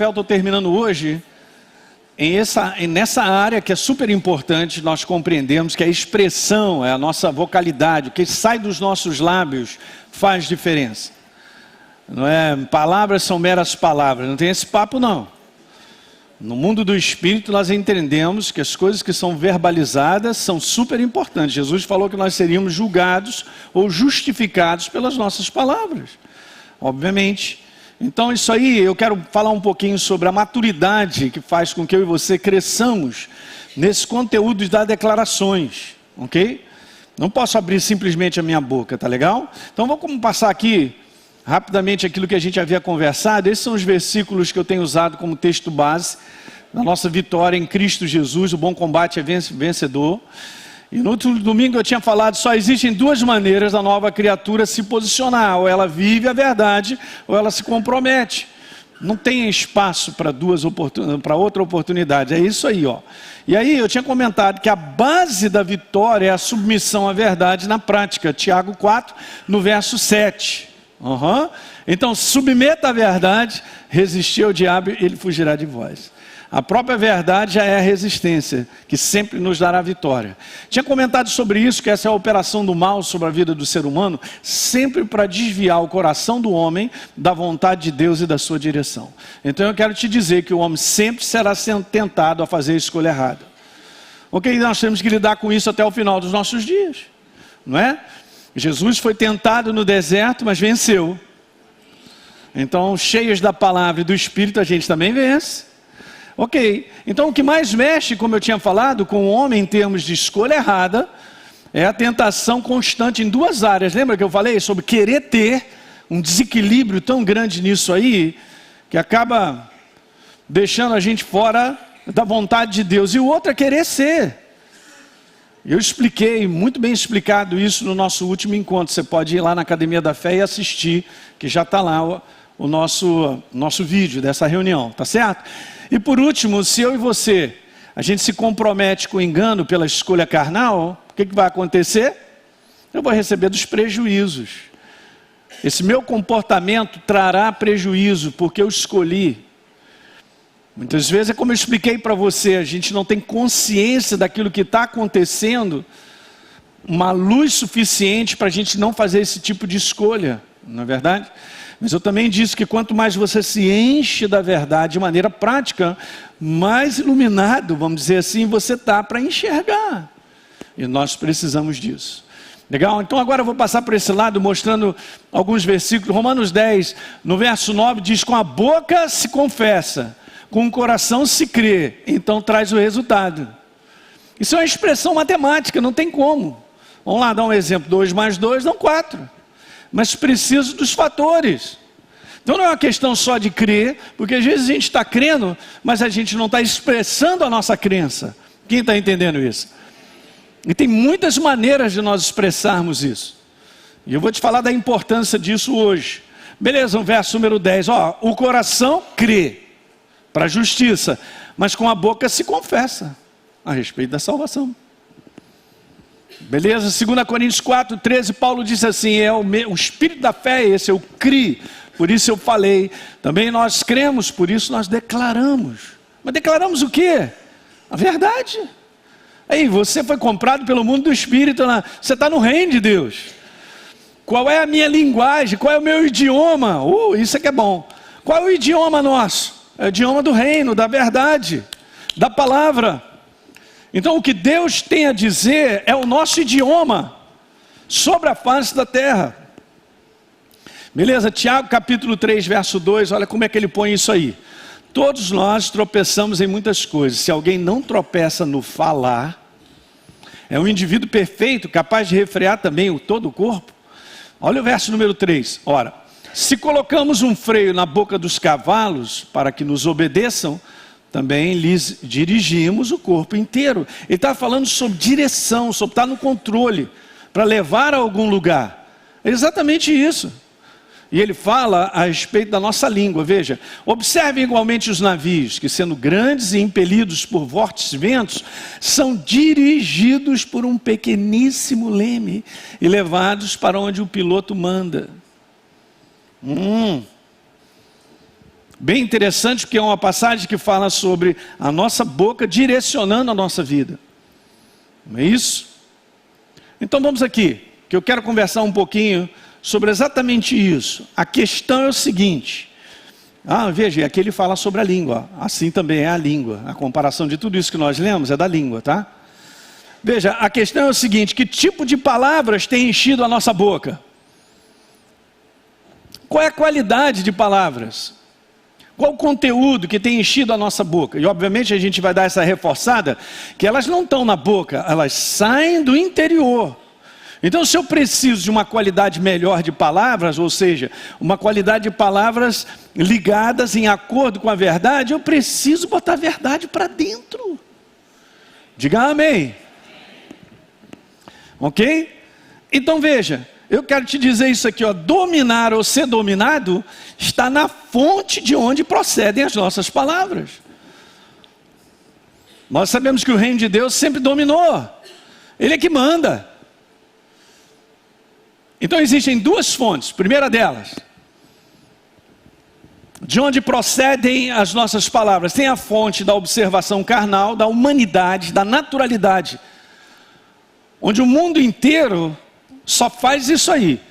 Estou terminando hoje nessa área que é super importante nós compreendermos que a expressão, é a nossa vocalidade, o que sai dos nossos lábios faz diferença. Não é, palavras são meras palavras, não tem esse papo não. No mundo do Espírito nós entendemos que as coisas que são verbalizadas são super importantes. Jesus falou que nós seríamos julgados ou justificados pelas nossas palavras, obviamente. Então isso aí, eu quero falar um pouquinho sobre a maturidade que faz com que eu e você cresçamos nesse conteúdo das declarações, ok? Não posso abrir simplesmente a minha boca, tá legal? Então vamos passar aqui rapidamente aquilo que a gente havia conversado. Esses são os versículos que eu tenho usado como texto base na nossa vitória em Cristo Jesus. O bom combate é vencedor. E no último domingo eu tinha falado, só existem duas maneiras da nova criatura se posicionar: ou ela vive a verdade, ou ela se compromete. Não tem espaço para outra oportunidade. É isso aí, ó. E aí eu tinha comentado que a base da vitória é a submissão à verdade na prática. Tiago 4, no verso 7. Então submeta à verdade, resistir ao diabo, ele fugirá de vós. A própria verdade já é a resistência, que sempre nos dará vitória. Tinha comentado sobre isso, que essa é a operação do mal sobre a vida do ser humano, sempre para desviar o coração do homem da vontade de Deus e da sua direção. Então eu quero te dizer que o homem sempre será tentado a fazer a escolha errada. Ok, nós temos que lidar com isso até o final dos nossos dias, não é? Jesus foi tentado no deserto, mas venceu. Então, cheios da palavra e do Espírito, a gente também vence. Ok, então o que mais mexe, como eu tinha falado, com o homem em termos de escolha errada, é a tentação constante em duas áreas. Lembra que eu falei sobre querer ter um desequilíbrio tão grande nisso aí, que acaba deixando a gente fora da vontade de Deus. E o outro é querer ser. Eu expliquei, muito bem explicado isso no nosso último encontro. Você pode ir lá na Academia da Fé e assistir, que já está lá o nosso vídeo dessa reunião, tá certo? E por último, se eu e você, a gente se compromete com o engano pela escolha carnal, o que vai acontecer? Eu vou receber dos prejuízos. Esse meu comportamento trará prejuízo, porque eu escolhi. Muitas vezes é como eu expliquei para você, a gente não tem consciência daquilo que está acontecendo, uma luz suficiente para a gente não fazer esse tipo de escolha, não é verdade? Mas eu também disse que quanto mais você se enche da verdade de maneira prática, mais iluminado, vamos dizer assim, você está para enxergar. E nós precisamos disso. Legal? Então agora eu vou passar por esse lado mostrando alguns versículos. Romanos 10, no verso 9, diz: com a boca se confessa, com o coração se crê, então traz o resultado. Isso é uma expressão matemática, não tem como. Vamos lá dar um exemplo: 2 mais 2 dão 4. Mas preciso dos fatores. Então não é uma questão só de crer, porque às vezes a gente está crendo, mas a gente não está expressando a nossa crença. Quem está entendendo isso? E tem muitas maneiras de nós expressarmos isso. E eu vou te falar da importância disso hoje. Beleza, o verso número 10. O coração crê para a justiça, mas com a boca se confessa a respeito da salvação. Beleza? 2 Coríntios 4, 13, Paulo diz assim: o espírito da fé é esse, eu criei, por isso eu falei. Também nós cremos, por isso nós declaramos. Mas declaramos o quê? A verdade. Aí, você foi comprado pelo mundo do Espírito, você está no reino de Deus. Qual é a minha linguagem? Qual é o meu idioma? Isso é que é bom. Qual é o idioma nosso? É o idioma do reino, da verdade, da palavra. Então o que Deus tem a dizer é o nosso idioma sobre a face da terra. Beleza? Tiago capítulo 3, verso 2, olha como é que ele põe isso aí. Todos nós tropeçamos em muitas coisas. Se alguém não tropeça no falar, é um indivíduo perfeito, capaz de refrear também todo o corpo. Olha o verso número 3. Ora, se colocamos um freio na boca dos cavalos para que nos obedeçam, também lhes dirigimos o corpo inteiro. Ele está falando sobre direção, sobre estar no controle, para levar a algum lugar. É exatamente isso. E ele fala a respeito da nossa língua. Veja, observe igualmente os navios, que sendo grandes e impelidos por fortes ventos, são dirigidos por um pequeníssimo leme e levados para onde o piloto manda. Bem interessante, porque é uma passagem que fala sobre a nossa boca direcionando a nossa vida. Não é isso? Então vamos aqui, que eu quero conversar um pouquinho sobre exatamente isso. A questão é o seguinte. Veja, aqui ele fala sobre a língua. Assim também é a língua. A comparação de tudo isso que nós lemos é da língua, tá? Veja, a questão é o seguinte: que tipo de palavras tem enchido a nossa boca? Qual é a qualidade de palavras? Qual o conteúdo que tem enchido a nossa boca? E obviamente a gente vai dar essa reforçada, que elas não estão na boca, elas saem do interior. Então, se eu preciso de uma qualidade melhor de palavras, ou seja, uma qualidade de palavras ligadas em acordo com a verdade, eu preciso botar a verdade para dentro. Diga amém. Ok? Então veja, eu quero te dizer isso aqui, dominar ou ser dominado está na fonte de onde procedem as nossas palavras. Nós sabemos que o reino de Deus sempre dominou. Ele é que manda. Então existem duas fontes. Primeira delas, de onde procedem as nossas palavras? Tem a fonte da observação carnal, da humanidade, da naturalidade, onde o mundo inteiro só faz isso aí,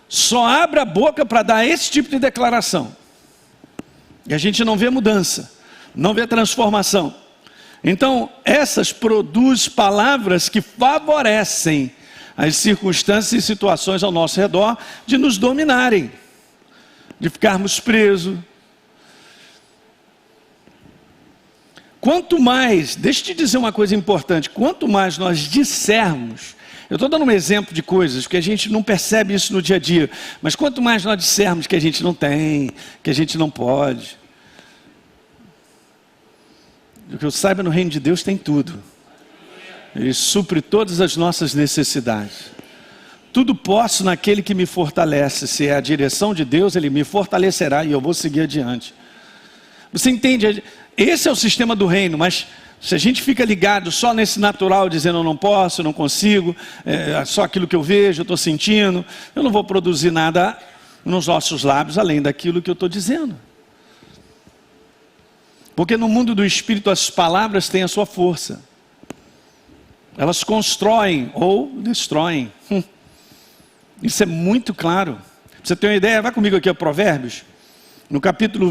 só abre a boca para dar esse tipo de declaração, e a gente não vê mudança, não vê transformação. Então essas produzem palavras que favorecem as circunstâncias e situações ao nosso redor de nos dominarem, de ficarmos presos. Quanto mais, deixa eu te dizer uma coisa importante, quanto mais nós dissermos, eu estou dando um exemplo de coisas que a gente não percebe isso no dia a dia, mas quanto mais nós dissermos que a gente não tem, que a gente não pode, o que eu saiba, no reino de Deus tem tudo. Ele supre todas as nossas necessidades. Tudo posso naquele que me fortalece. Se é a direção de Deus, Ele me fortalecerá e eu vou seguir adiante. Você entende? Esse é o sistema do reino, mas se a gente fica ligado só nesse natural, dizendo eu não posso, eu não consigo, só aquilo que eu vejo, eu estou sentindo, eu não vou produzir nada nos nossos lábios, além daquilo que eu estou dizendo. Porque no mundo do Espírito as palavras têm a sua força. Elas constroem ou destroem. Isso é muito claro. Pra você ter uma ideia, vai comigo aqui a Provérbios, no capítulo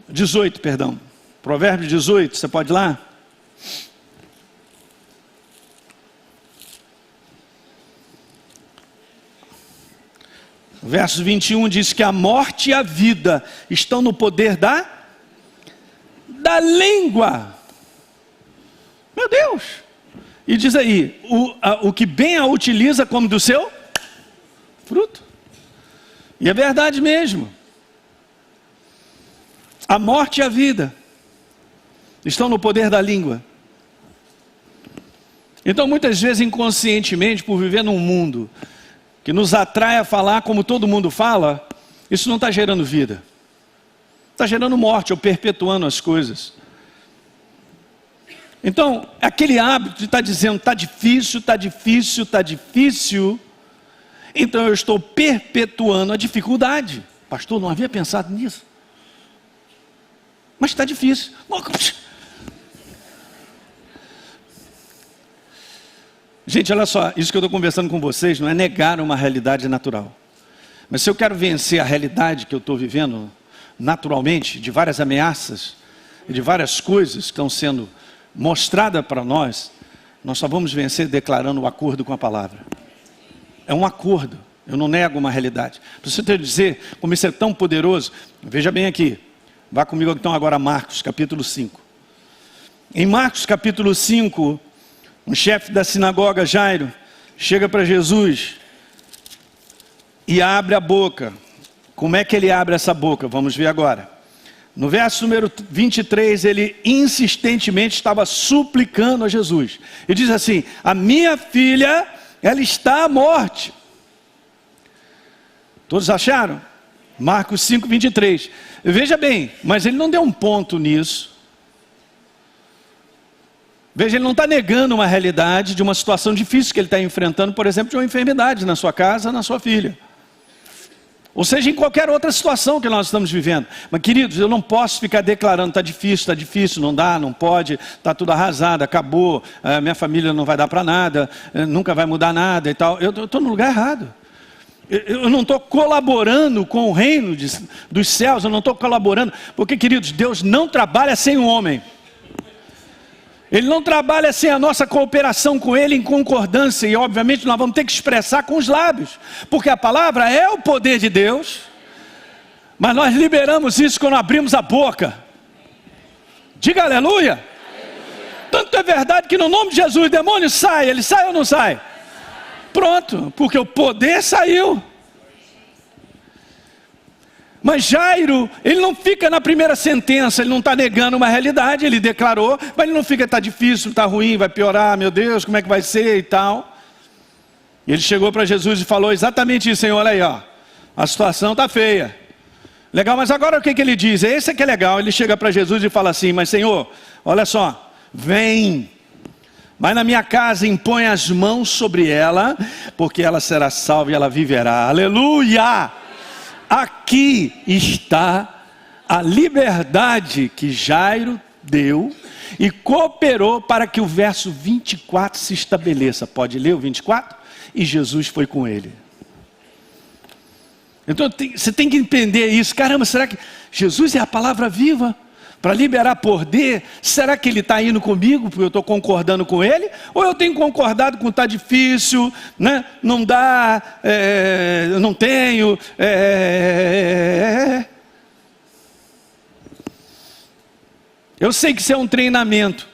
18, perdão. Provérbios 18, você pode ir lá? O verso 21 diz que a morte e a vida estão no poder da língua. Meu Deus! E diz aí, o que bem a utiliza come do seu fruto. E é verdade mesmo. A morte e a vida estão no poder da língua. Então muitas vezes inconscientemente, por viver num mundo que nos atrai a falar como todo mundo fala, isso não está gerando vida. Está gerando morte ou perpetuando as coisas. Então, aquele hábito de estar dizendo, está difícil, está difícil, está difícil, então eu estou perpetuando a dificuldade. Pastor, não havia pensado nisso. Mas está difícil. Gente, olha só, isso que eu estou conversando com vocês não é negar uma realidade natural. Mas se eu quero vencer a realidade que eu estou vivendo naturalmente, de várias ameaças, e de várias coisas que estão sendo mostradas para nós, nós só vamos vencer declarando o acordo com a palavra. É um acordo, eu não nego uma realidade. Para você ter dizer como isso é tão poderoso, veja bem aqui, vá comigo então agora a Marcos capítulo 5. Em Marcos capítulo 5, um chefe da sinagoga, Jairo, chega para Jesus e abre a boca. Como é que ele abre essa boca? Vamos ver agora. No verso número 23, ele insistentemente estava suplicando a Jesus. Ele diz assim: a minha filha, ela está à morte. Todos acharam? Marcos 5, 23. Veja bem, mas ele não deu um ponto nisso. Veja, ele não está negando uma realidade de uma situação difícil que ele está enfrentando, por exemplo, de uma enfermidade na sua casa, na sua filha. Ou seja, em qualquer outra situação que nós estamos vivendo. Mas, queridos, eu não posso ficar declarando, está difícil, não dá, não pode, está tudo arrasado, acabou, minha família não vai dar para nada, nunca vai mudar nada e tal. Eu estou no lugar errado. Eu não estou colaborando com o reino dos céus, eu não estou colaborando. Porque, queridos, Deus não trabalha sem o homem. Ele não trabalha sem a nossa cooperação com Ele em concordância. E obviamente nós vamos ter que expressar com os lábios. Porque a palavra é o poder de Deus. Mas nós liberamos isso quando abrimos a boca. Diga aleluia. Tanto é verdade que no nome de Jesus o demônio sai. Ele sai ou não sai? Pronto, porque o poder saiu. Mas Jairo, ele não fica na primeira sentença, ele não está negando uma realidade, ele declarou, mas ele não fica, está difícil, está ruim, vai piorar, meu Deus, como é que vai ser e tal. Ele chegou para Jesus e falou exatamente isso, Senhor, olha aí, ó, a situação está feia. Legal, mas agora o que ele diz? Esse é que é legal, ele chega para Jesus e fala assim, mas Senhor, olha só, vem, vai na minha casa, impõe as mãos sobre ela, porque ela será salva e ela viverá, aleluia! Aqui está a liberdade que Jairo deu e cooperou para que o verso 24 se estabeleça. Pode ler o 24? E Jesus foi com ele. Então você tem que entender isso. Caramba, será que Jesus é a palavra viva para liberar poder? Será que ele está indo comigo porque eu estou concordando com ele? Ou eu tenho concordado com está difícil, né? Não dá, não tenho. Eu sei que isso é um treinamento,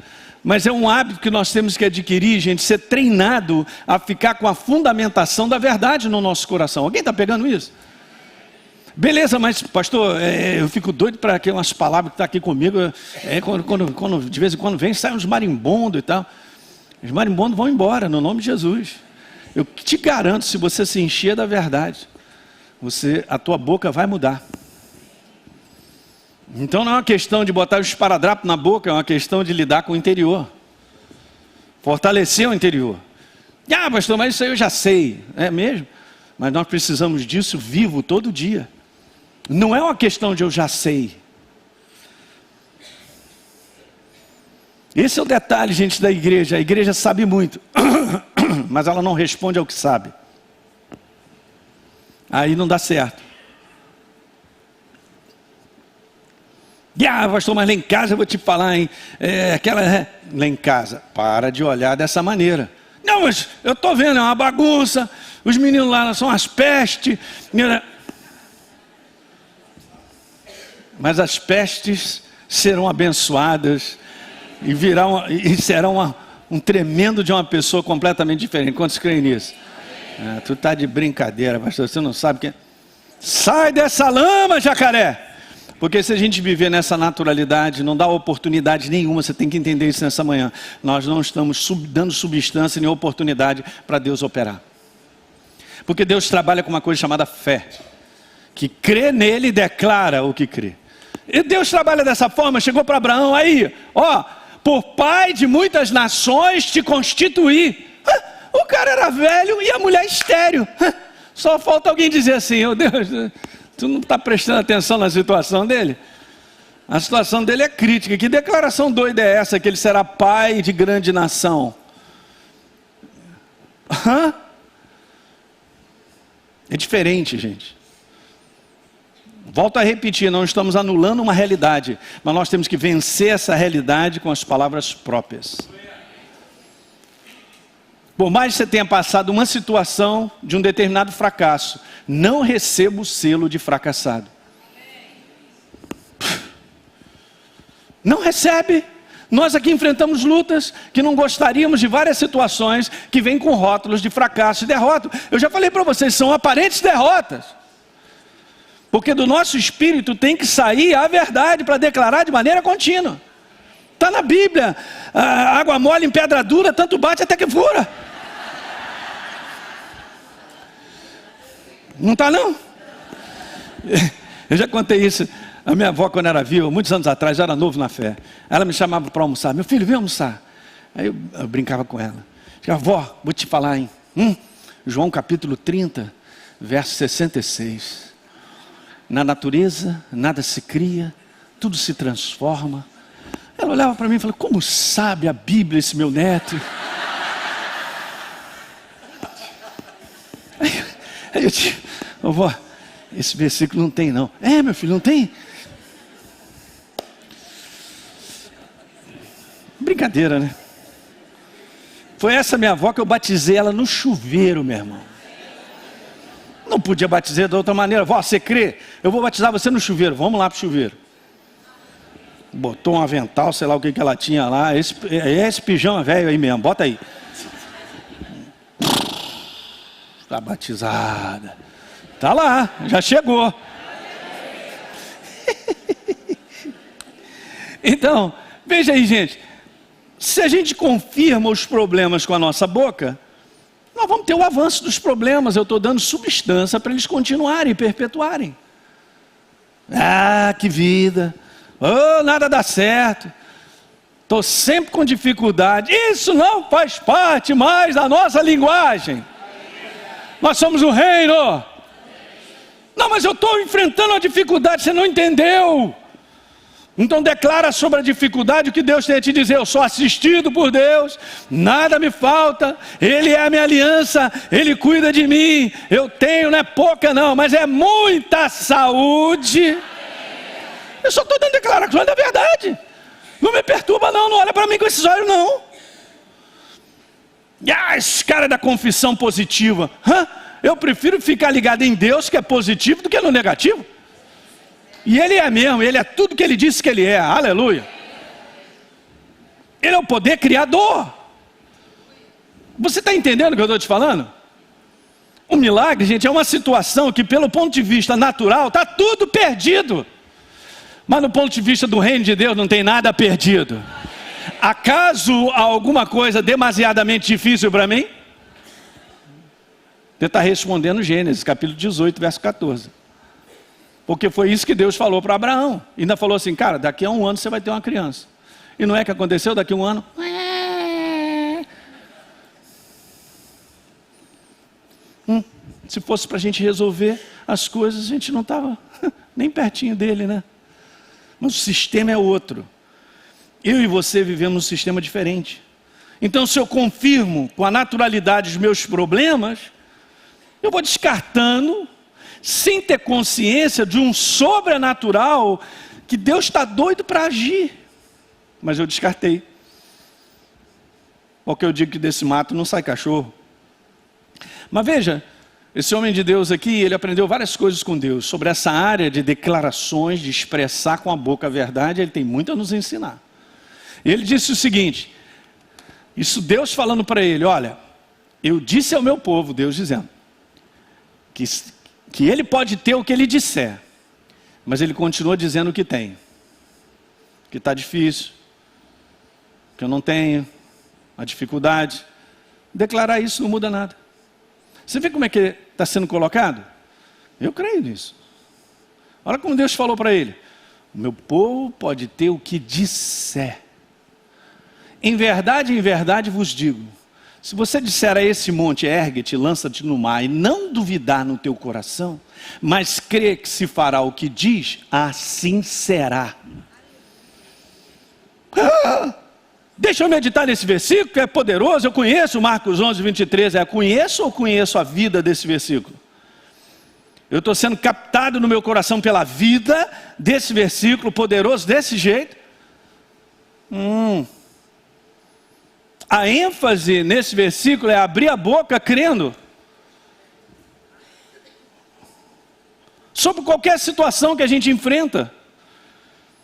mas é um hábito que nós temos que adquirir, gente, ser treinado a ficar com a fundamentação da verdade no nosso coração. Alguém está pegando isso? Beleza, mas pastor, eu fico doido para aquelas palavras que estão aqui comigo, quando de vez em quando vem, saem uns marimbondos e tal. Os marimbondos vão embora, no nome de Jesus. Eu te garanto, se você se encher da verdade, a tua boca vai mudar. Então não é uma questão de botar o esparadrapo na boca, é uma questão de lidar com o interior. Fortalecer o interior. Ah, pastor, mas isso aí eu já sei. É mesmo? Mas nós precisamos disso vivo todo dia. Não é uma questão de eu já sei. Esse é o detalhe, gente, da igreja. A igreja sabe muito, mas ela não responde ao que sabe. Aí não dá certo. Pastor, mas lá em casa eu vou te falar, hein? Lá em casa, para de olhar dessa maneira. Não, mas eu estou vendo, é uma bagunça. Os meninos lá são as pestes. Mas as pestes serão abençoadas e serão um tremendo de uma pessoa completamente diferente. Quantos creem nisso? Tu está de brincadeira, pastor, você não sabe quem. Sai dessa lama, jacaré! Porque se a gente viver nessa naturalidade, não dá oportunidade nenhuma, você tem que entender isso nessa manhã. Nós não estamos dando substância nem oportunidade para Deus operar. Porque Deus trabalha com uma coisa chamada fé, que crê nele e declara o que crê. E Deus trabalha dessa forma, chegou para Abraão, aí, por pai de muitas nações te constituí. O cara era velho e a mulher estéril. Só falta alguém dizer assim, Deus, tu não está prestando atenção na situação dele? A situação dele é crítica. Que declaração doida é essa, que ele será pai de grande nação? É diferente, gente. Volto a repetir, não estamos anulando uma realidade, mas nós temos que vencer essa realidade com as palavras próprias. Por mais que você tenha passado uma situação de um determinado fracasso, não receba o selo de fracassado. Não recebe. Nós aqui enfrentamos lutas que não gostaríamos de várias situações que vêm com rótulos de fracasso e derrota. Eu já falei para vocês, são aparentes derrotas. Porque do nosso espírito tem que sair a verdade para declarar de maneira contínua. Está na Bíblia, água mole em pedra dura, tanto bate até que fura. Não está não? Eu já contei isso. A minha avó, quando era viva, muitos anos atrás, eu era novo na fé. Ela me chamava para almoçar. Meu filho, vem almoçar. Aí eu brincava com ela. Vó, vou te falar, hein? João capítulo 30, verso 66. Na natureza, nada se cria, tudo se transforma. Ela olhava para mim e falava, como sabe a Bíblia esse meu neto? Aí eu disse, vovó, esse versículo não tem não. É, meu filho, não tem? Brincadeira, né? Foi essa minha avó que eu batizei ela no chuveiro, meu irmão. Não podia batizar de outra maneira. Vó, você crê? Eu vou batizar você no chuveiro. Vamos lá pro chuveiro. Botou um avental, sei lá o que ela tinha lá. Esse pijama velho aí mesmo, bota aí. Está batizada. Tá lá, já chegou. Então, veja aí, gente. Se a gente confirma os problemas com a nossa boca, nós vamos ter o avanço dos problemas. Eu estou dando substância para eles continuarem e perpetuarem. Ah, que vida. Oh, nada dá certo. Estou sempre com dificuldade. Isso não faz parte mais da nossa linguagem. Nós somos o reino. Não, mas eu estou enfrentando a dificuldade, você não entendeu. Então declara sobre a dificuldade o que Deus tem a te dizer. Eu sou assistido por Deus, nada me falta, Ele é a minha aliança, Ele cuida de mim. Eu tenho, não é pouca não, mas é muita saúde. Eu só estou dando declarações da verdade. Não me perturba não olha para mim com esses olhos não. Esse cara é da confissão positiva. Eu prefiro ficar ligado em Deus, que é positivo, do que no negativo. E Ele é mesmo, Ele é tudo que Ele disse que Ele é, aleluia. Ele é o poder criador. Você está entendendo o que eu estou te falando? O milagre, gente, é uma situação que pelo ponto de vista natural está tudo perdido. Mas no ponto de vista do reino de Deus não tem nada perdido. Acaso há alguma coisa demasiadamente difícil para mim? Você está respondendo Gênesis, capítulo 18, verso 14. Porque foi isso que Deus falou para Abraão. E ainda falou assim, cara, daqui a 1 ano você vai ter uma criança. E não é que aconteceu daqui a 1 ano? Se fosse para a gente resolver as coisas, a gente não estava nem pertinho dele, né? Mas o sistema é outro. Eu e você vivemos um sistema diferente. Então, se eu confirmo com a naturalidade os meus problemas, eu vou descartando, sem ter consciência de um sobrenatural que Deus está doido para agir. Mas eu descartei. Porque eu digo que desse mato não sai cachorro. Mas veja, esse homem de Deus aqui, ele aprendeu várias coisas com Deus. Sobre essa área de declarações, de expressar com a boca a verdade, ele tem muito a nos ensinar. Ele disse o seguinte, isso Deus falando para ele, olha, eu disse ao meu povo, Deus dizendo, que ele pode ter o que ele disser, mas ele continua dizendo o que tem. Que está difícil, que eu não tenho, a dificuldade. Declarar isso não muda nada. Você vê como é que está sendo colocado? Eu creio nisso. Olha como Deus falou para ele. O meu povo pode ter o que disser. Em verdade vos digo. Se você disser a esse monte, ergue-te, lança-te no mar, e não duvidar no teu coração, mas crer que se fará o que diz, assim será. Deixa eu meditar nesse versículo, que é poderoso. Eu conheço Marcos 11, 23. Conheço ou conheço a vida desse versículo? Eu estou sendo captado no meu coração pela vida desse versículo poderoso, desse jeito. A ênfase nesse versículo é abrir a boca crendo. Sobre qualquer situação que a gente enfrenta.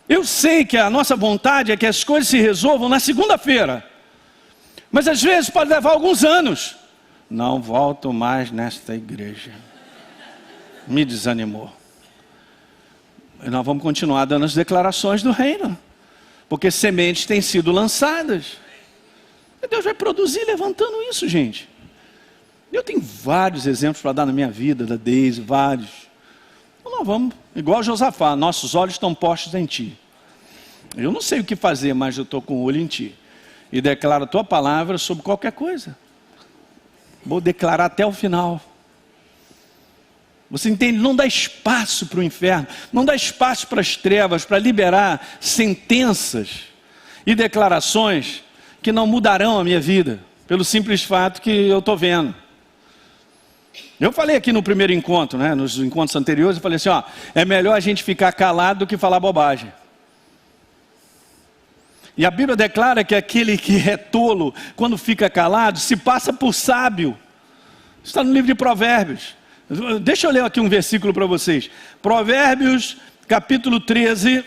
Eu sei que a nossa vontade é que as coisas se resolvam na segunda-feira. Mas às vezes pode levar alguns anos. Não volto mais nesta igreja. Me desanimou. E nós vamos continuar dando as declarações do reino. Porque sementes têm sido lançadas. E Deus vai produzir levantando isso, gente. Eu tenho vários exemplos para dar na minha vida, da Deise, vários. Então nós vamos, igual Josafá, nossos olhos estão postos em ti. Eu não sei o que fazer, mas eu estou com o olho em ti. E declaro a tua palavra sobre qualquer coisa. Vou declarar até o final. Você entende? Não dá espaço para o inferno, não dá espaço para as trevas, para liberar sentenças e declarações que não mudarão a minha vida, pelo simples fato que eu estou vendo. Eu falei aqui no primeiro encontro, né, nos encontros anteriores, eu falei assim, ó, é melhor a gente ficar calado do que falar bobagem. E a Bíblia declara que aquele que é tolo, quando fica calado, se passa por sábio. Está no livro de Provérbios. Deixa eu ler aqui um versículo para vocês. Provérbios, capítulo 13.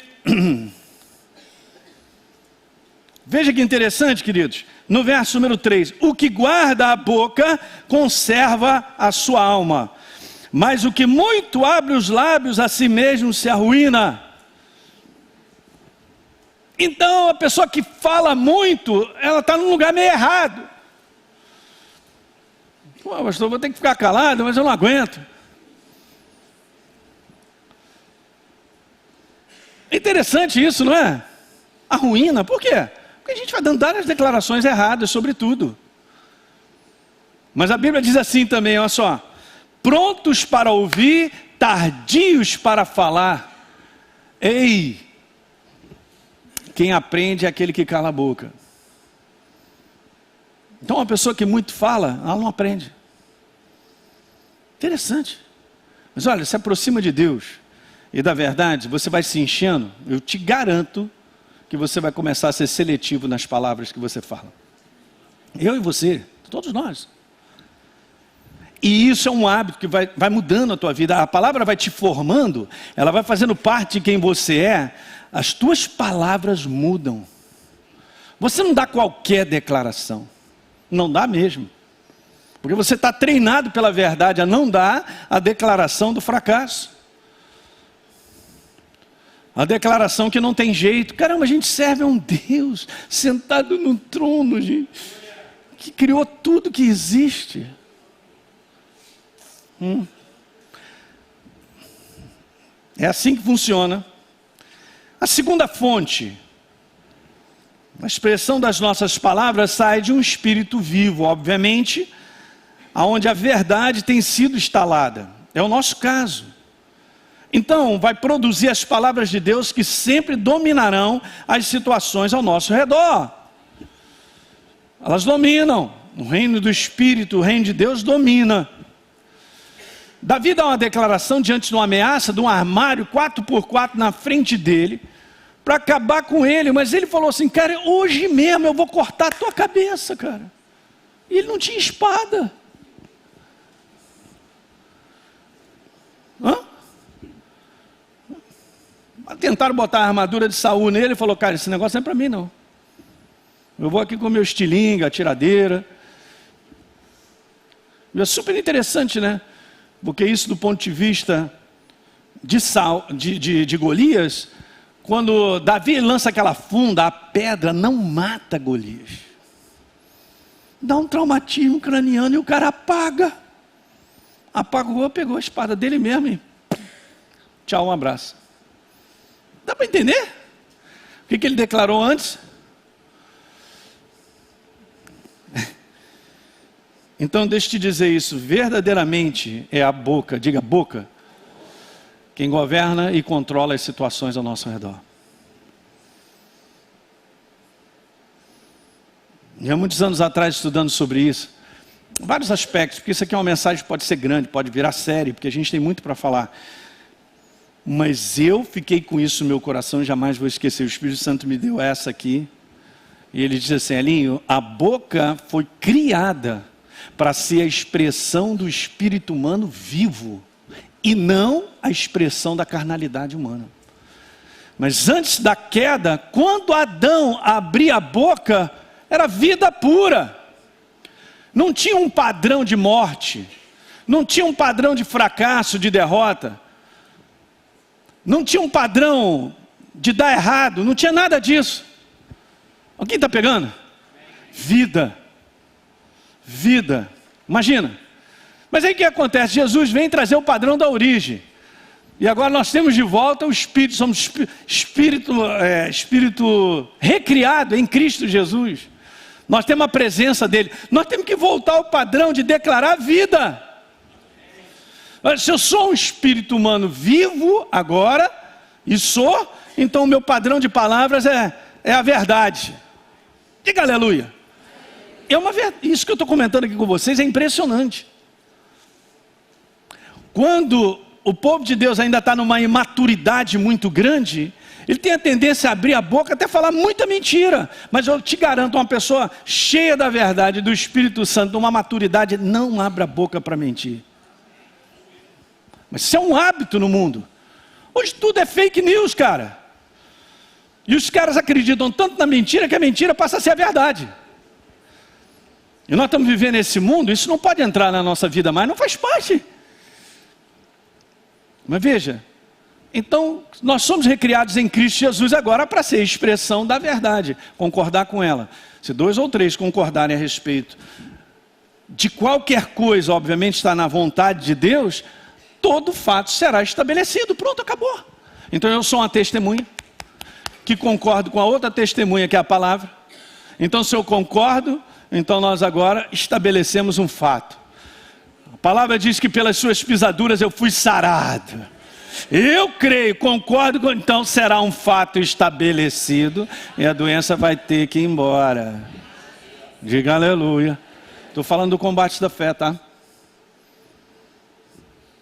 Veja que interessante, queridos. No verso número 3. O que guarda a boca, conserva a sua alma. Mas o que muito abre os lábios, a si mesmo se arruína. Então, a pessoa que fala muito, ela está num lugar meio errado. Pô, pastor, vou ter que ficar calado, mas eu não aguento. É interessante isso, não é? A ruína, por quê? Porque a gente vai dando várias declarações erradas sobre tudo. Mas a Bíblia diz assim também, olha só. Prontos para ouvir, tardios para falar. Ei! Quem aprende é aquele que cala a boca. Então uma pessoa que muito fala, ela não aprende. Interessante. Mas olha, se aproxima de Deus e da verdade, você vai se enchendo. Eu te garanto que você vai começar a ser seletivo nas palavras que você fala. Eu e você, todos nós. E isso é um hábito que vai mudando a tua vida. A palavra vai te formando, ela vai fazendo parte de quem você é. As tuas palavras mudam. Você não dá qualquer declaração. Não dá mesmo. Porque você está treinado pela verdade a não dar a declaração do fracasso. A declaração que não tem jeito. Caramba, a gente serve a um Deus sentado no trono, gente, que criou tudo que existe. É assim que funciona. A segunda fonte, a expressão das nossas palavras sai de um espírito vivo, obviamente, aonde a verdade tem sido instalada. É o nosso caso. Então, vai produzir as palavras de Deus que sempre dominarão as situações ao nosso redor. Elas dominam. O reino do Espírito, o reino de Deus domina. Davi dá uma declaração diante de uma ameaça, de um armário 4x4 na frente dele, para acabar com ele, mas ele falou assim, cara, hoje mesmo eu vou cortar a tua cabeça, cara. E ele não tinha espada. Tentaram botar a armadura de Saul nele, ele falou, cara, esse negócio não é para mim não. Eu vou aqui com meu estilingue, a tiradeira. E é super interessante, né? Porque isso do ponto de vista de Golias, quando Davi lança aquela funda, a pedra não mata Golias. Dá um traumatismo craniano e o cara apaga. Apagou, pegou a espada dele mesmo e tchau, um abraço. Dá para entender? O que ele declarou antes? Então deixa eu te dizer isso, verdadeiramente é a boca, diga boca, quem governa e controla as situações ao nosso redor. E há muitos anos atrás estudando sobre isso, vários aspectos, porque isso aqui é uma mensagem que pode ser grande, pode virar série, porque a gente tem muito para falar. Mas eu fiquei com isso no meu coração e jamais vou esquecer. O Espírito Santo me deu essa aqui. E ele diz assim, Elinho, a boca foi criada para ser a expressão do espírito humano vivo. E não a expressão da carnalidade humana. Mas antes da queda, quando Adão abria a boca, era vida pura. Não tinha um padrão de morte. Não tinha um padrão de fracasso, de derrota. Não tinha um padrão de dar errado, não tinha nada disso. Alguém está pegando? Vida. Vida. Imagina. Mas aí o que acontece? Jesus vem trazer o padrão da origem. E agora nós temos de volta o Espírito, somos espírito recriado em Cristo Jesus. Nós temos a presença dele. Nós temos que voltar ao padrão de declarar vida. Se eu sou um espírito humano vivo agora, e sou, então o meu padrão de palavras é a verdade. Diga aleluia. Isso que eu estou comentando aqui com vocês é impressionante. Quando o povo de Deus ainda está numa imaturidade muito grande, ele tem a tendência a abrir a boca até falar muita mentira. Mas eu te garanto, uma pessoa cheia da verdade, do Espírito Santo, numa maturidade, não abre a boca para mentir. Mas isso é um hábito no mundo. Hoje tudo é fake news, cara. E os caras acreditam tanto na mentira que a mentira passa a ser a verdade. E nós estamos vivendo nesse mundo, isso não pode entrar na nossa vida mais, não faz parte. Mas veja, então nós somos recriados em Cristo Jesus agora para ser expressão da verdade, concordar com ela. Se 2 ou 3 concordarem a respeito de qualquer coisa, obviamente está na vontade de Deus, todo fato será estabelecido, pronto, acabou. Então eu sou uma testemunha, que concordo com a outra testemunha que é a palavra. Então se eu concordo, então nós agora estabelecemos um fato. A palavra diz que pelas suas pisaduras eu fui sarado. Eu creio, concordo, então será um fato estabelecido e a doença vai ter que ir embora. Diga aleluia. Estou falando do combate da fé, tá?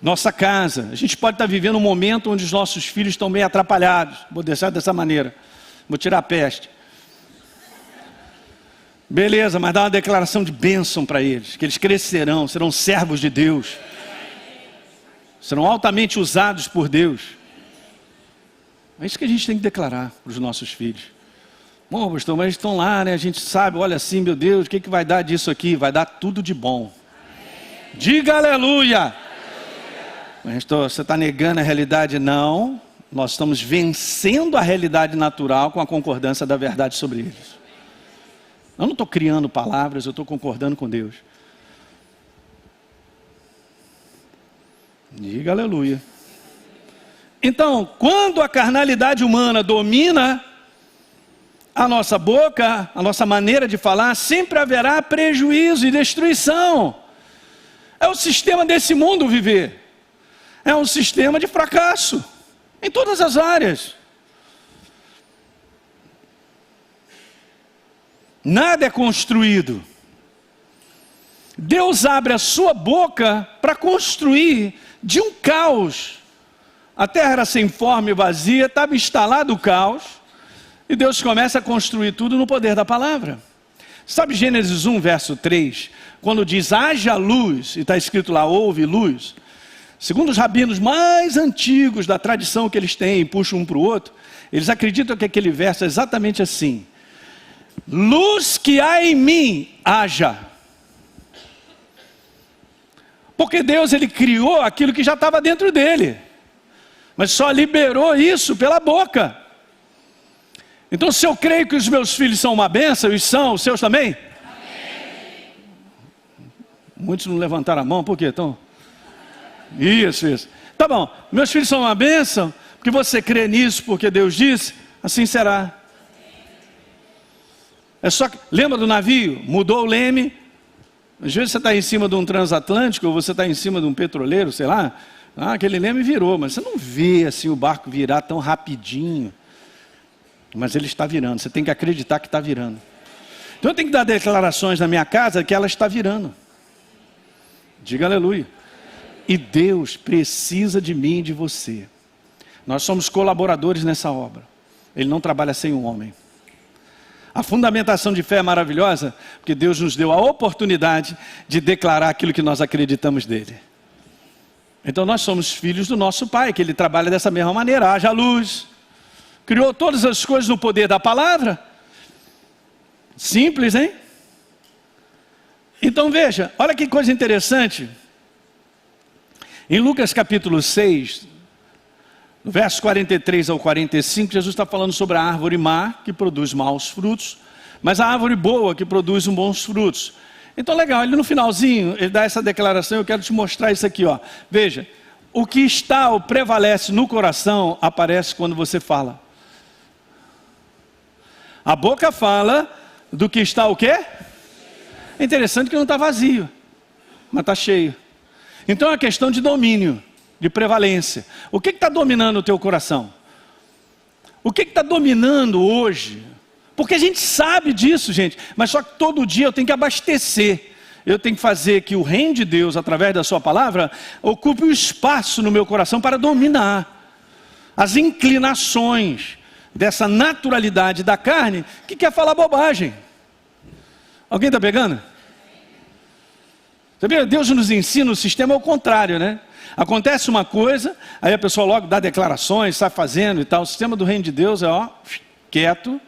Nossa casa, a gente pode estar vivendo um momento onde os nossos filhos estão meio atrapalhados. Vou deixar dessa maneira, vou tirar a peste. Beleza, mas dá uma declaração de bênção para eles, que eles crescerão, serão servos de Deus, serão altamente usados por Deus. É isso que a gente tem que declarar para os nossos filhos. Bom, pastor, mas eles estão lá, né? A gente sabe, olha assim, meu Deus, o que vai dar disso aqui? Vai dar tudo de bom. Diga aleluia. Pastor, você está negando a realidade? Não, nós estamos vencendo a realidade natural com a concordância da verdade sobre eles. Eu não estou criando palavras, eu estou concordando com Deus. Diga aleluia. Então, quando a carnalidade humana domina a nossa boca, a nossa maneira de falar, sempre haverá prejuízo e destruição. É o sistema desse mundo viver. É um sistema de fracasso, em todas as áreas. Nada é construído. Deus abre a sua boca para construir de um caos. A terra era sem forma e vazia, estava instalado o caos, e Deus começa a construir tudo no poder da palavra. Sabe Gênesis 1, verso 3, quando diz haja luz, e está escrito lá, houve luz. Segundo os rabinos mais antigos da tradição que eles têm, e puxam um para o outro, eles acreditam que aquele verso é exatamente assim: luz que há em mim, haja. Porque Deus, ele criou aquilo que já estava dentro dele, mas só liberou isso pela boca. Então se eu creio que os meus filhos são uma bênção, e são, os seus também? Amém. Muitos não levantaram a mão, por quê? Então, isso. Tá bom, meus filhos são uma bênção, porque você crê nisso, porque Deus disse, assim será. É só que, lembra do navio? Mudou o leme. Às vezes você está em cima de um transatlântico, ou você está em cima de um petroleiro, sei lá. Aquele leme virou, mas você não vê assim o barco virar tão rapidinho. Mas ele está virando, você tem que acreditar que está virando. Então eu tenho que dar declarações na minha casa que ela está virando. Diga aleluia. E Deus precisa de mim e de você. Nós somos colaboradores nessa obra. Ele não trabalha sem um homem. A fundamentação de fé é maravilhosa, porque Deus nos deu a oportunidade de declarar aquilo que nós acreditamos dele. Então nós somos filhos do nosso Pai, que ele trabalha dessa mesma maneira. Haja luz. Criou todas as coisas no poder da palavra. Simples, hein? Então veja, olha que coisa interessante. Em Lucas capítulo 6, no verso 43 ao 45, Jesus está falando sobre a árvore má, que produz maus frutos, mas a árvore boa, que produz bons frutos. Então legal, ele no finalzinho, ele dá essa declaração, eu quero te mostrar isso aqui, ó. Veja, o que está ou prevalece no coração, aparece quando você fala. A boca fala do que está o quê? É interessante que não está vazio, mas está cheio. Então é uma questão de domínio, de prevalência. O que está dominando o teu coração? O que está dominando hoje? Porque a gente sabe disso, gente, mas só que todo dia eu tenho que abastecer. Eu tenho que fazer que o reino de Deus, através da sua palavra, ocupe o espaço no meu coração para dominar as inclinações dessa naturalidade da carne que quer falar bobagem. Alguém está pegando? Sabia? Deus nos ensina o sistema ao contrário, né? Acontece uma coisa, aí a pessoa logo dá declarações, sai fazendo e tal. O sistema do reino de Deus é quieto,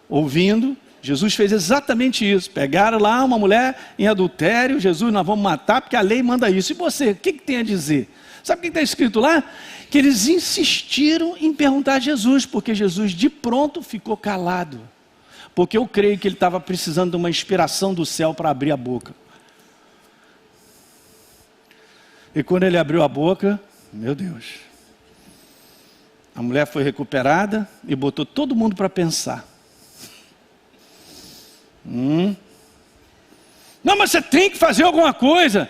ouvindo. Jesus fez exatamente isso. Pegaram lá uma mulher em adultério. Jesus, nós vamos matar porque a lei manda isso. E você, o que tem a dizer? Sabe o que está escrito lá? Que eles insistiram em perguntar a Jesus, porque Jesus de pronto ficou calado. Porque eu creio que ele estava precisando de uma inspiração do céu para abrir a boca. E quando ele abriu a boca, meu Deus, a mulher foi recuperada e botou todo mundo para pensar. Não, mas você tem que fazer alguma coisa.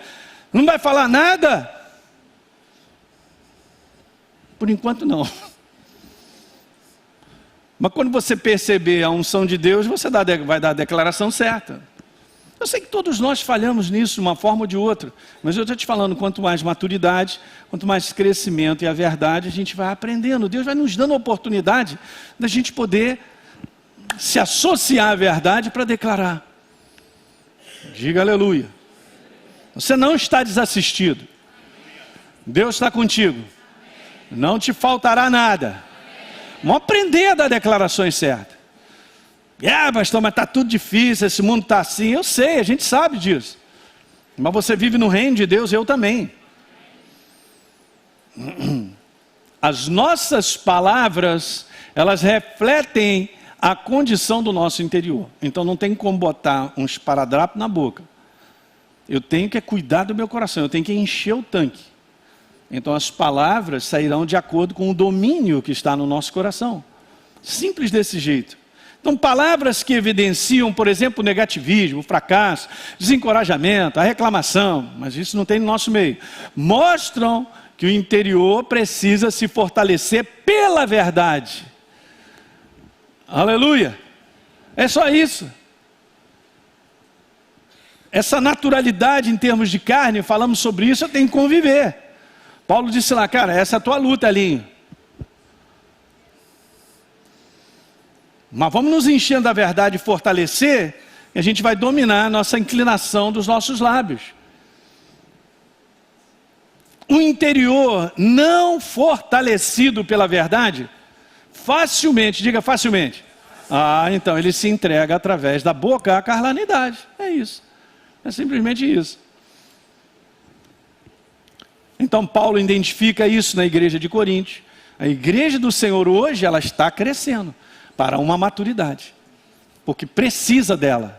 Não vai falar nada? Por enquanto não. Mas quando você perceber a unção de Deus, você vai dar a declaração certa. Eu sei que todos nós falhamos nisso de uma forma ou de outra, mas eu estou te falando, quanto mais maturidade, quanto mais crescimento e a verdade, a gente vai aprendendo. Deus vai nos dando a oportunidade da gente poder se associar à verdade para declarar. Diga aleluia. Você não está desassistido. Deus está contigo. Não te faltará nada. Vamos aprender a dar declarações certas. Pastor, mas está tudo difícil, esse mundo está assim. Eu sei, a gente sabe disso. Mas você vive no reino de Deus, eu também. As nossas palavras, elas refletem a condição do nosso interior. Então não tem como botar um esparadrapo na boca. Eu tenho que cuidar do meu coração, eu tenho que encher o tanque. Então as palavras sairão de acordo com o domínio que está no nosso coração. Simples desse jeito. Então palavras que evidenciam, por exemplo, o negativismo, o fracasso, desencorajamento, a reclamação, mas isso não tem no nosso meio, mostram que o interior precisa se fortalecer pela verdade. Aleluia! É só isso. Essa naturalidade em termos de carne, falamos sobre isso, eu tenho que conviver. Paulo disse lá, cara, essa é a tua luta, Elinho. Mas vamos nos enchendo da verdade e fortalecer, e a gente vai dominar a nossa inclinação dos nossos lábios. O interior não fortalecido pela verdade, facilmente, diga facilmente. Então ele se entrega através da boca à carnalidade. É isso. É simplesmente isso. Então Paulo identifica isso na igreja de Corinto. A igreja do Senhor hoje, ela está crescendo para uma maturidade, porque precisa dela.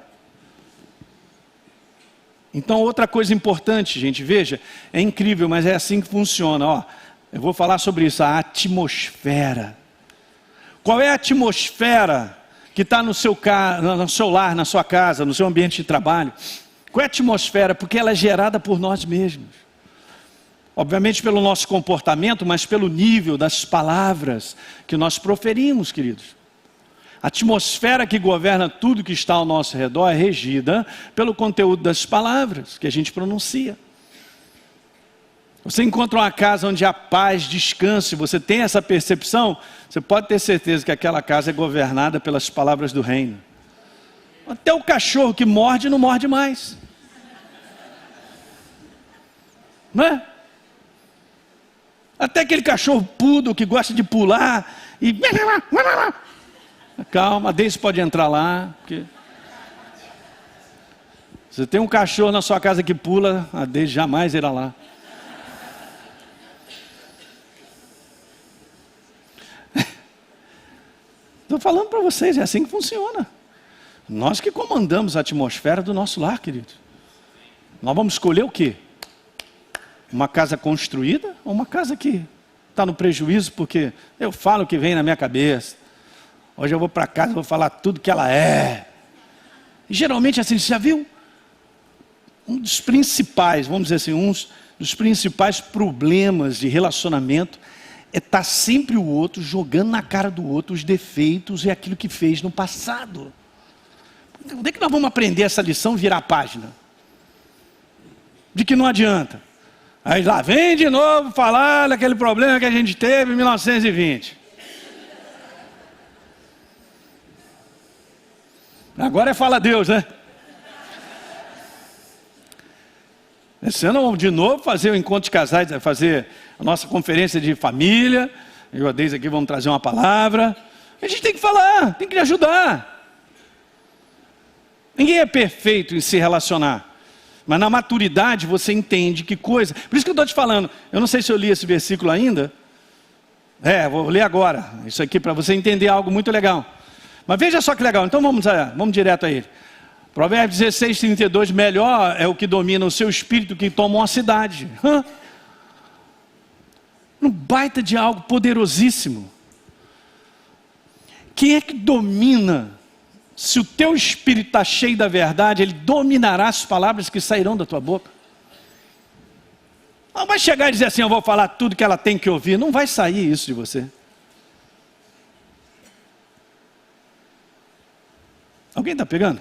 Então outra coisa importante, gente, veja, é incrível, mas é assim que funciona. Eu vou falar sobre isso, a atmosfera. Qual é a atmosfera que está no seu lar, na sua casa, no seu ambiente de trabalho? Qual é a atmosfera? Porque ela é gerada por nós mesmos. Obviamente pelo nosso comportamento, mas pelo nível das palavras que nós proferimos, queridos. A atmosfera que governa tudo que está ao nosso redor é regida pelo conteúdo das palavras que a gente pronuncia. Você encontra uma casa onde há paz, descanso, e você tem essa percepção, você pode ter certeza que aquela casa é governada pelas palavras do reino. Até o cachorro que morde, não morde mais. Não é? Até aquele cachorro pudo que gosta de pular e... Calma, a Deise pode entrar lá. Porque... Você tem um cachorro na sua casa que pula, a Deise jamais irá lá. Estou falando para vocês, é assim que funciona. Nós que comandamos a atmosfera do nosso lar, querido. Nós vamos escolher o quê? Uma casa construída ou uma casa que está no prejuízo porque eu falo o que vem na minha cabeça. Hoje eu vou para casa e vou falar tudo que ela é. E geralmente assim, você já viu? Um dos principais, vamos dizer assim, dos principais problemas de relacionamento é estar sempre o outro jogando na cara do outro os defeitos e aquilo que fez no passado. Onde é que nós vamos aprender essa lição, virar a página? De que não adianta. Aí lá vem de novo falar daquele problema que a gente teve em 1920. Agora é fala Deus, né? Esse ano vamos de novo fazer o encontro de casais, fazer a nossa conferência de família. Eu e a Deise aqui vamos trazer uma palavra. A gente tem que falar, tem que ajudar. Ninguém é perfeito em se relacionar. Mas na maturidade você entende que coisa... Por isso que eu estou te falando, eu não sei se eu li esse versículo ainda. Vou ler agora. Isso aqui para você entender algo muito legal. Mas veja só que legal, então vamos direto a ele. Provérbios 16, 32, melhor é o que domina o seu espírito que toma uma cidade. Um baita de algo poderosíssimo. Quem é que domina? Se o teu espírito está cheio da verdade, ele dominará as palavras que sairão da tua boca. Não vai chegar e dizer assim, eu vou falar tudo que ela tem que ouvir. Não vai sair isso de você. Alguém está pegando?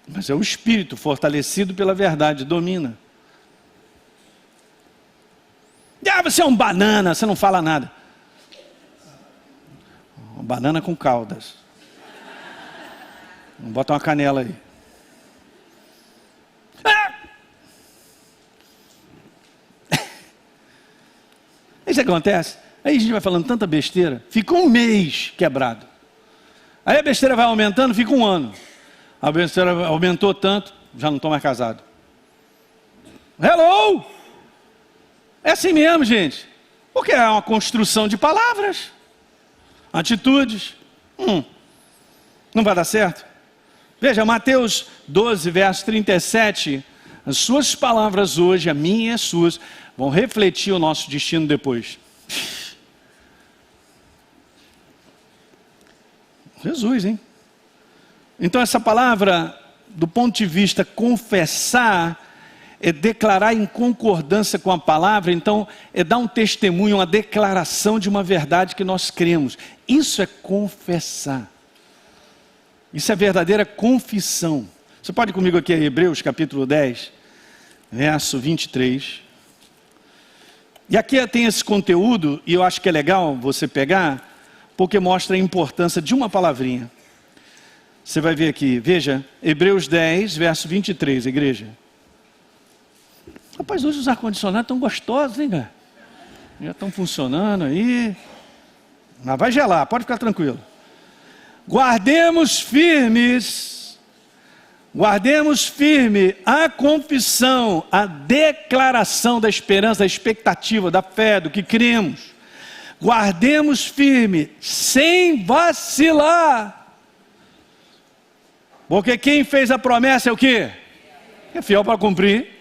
Mas é o espírito fortalecido pela verdade, domina. Você é um banana, você não fala nada. Uma banana com caldas. Bota uma canela aí. Isso acontece. Aí a gente vai falando tanta besteira. Fica um mês quebrado. Aí a besteira vai aumentando, fica um ano. A besteira aumentou tanto, já não estou mais casado. Hello! É assim mesmo, gente. Porque é uma construção de palavras, atitudes. Não vai dar certo? Veja, Mateus 12, verso 37. As suas palavras hoje, a minha e as suas, vão refletir o nosso destino depois. Jesus, hein? Então essa palavra, do ponto de vista confessar, é declarar em concordância com a palavra, então é dar um testemunho, uma declaração de uma verdade que nós cremos. Isso é confessar. Isso é verdadeira confissão. Você pode ir comigo aqui a Hebreus capítulo 10, verso 23. E aqui tem esse conteúdo, e eu acho que é legal você pegar, porque mostra a importância de uma palavrinha. Você vai ver aqui, veja, Hebreus 10, verso 23, igreja. Rapaz, hoje os ar-condicionados estão gostosos, hein, cara? Já estão funcionando aí. Mas vai gelar, pode ficar tranquilo. Guardemos firme a confissão, a declaração da esperança, da expectativa, da fé, do que cremos. Guardemos firme, sem vacilar. Porque quem fez a promessa é o quê? É fiel para cumprir.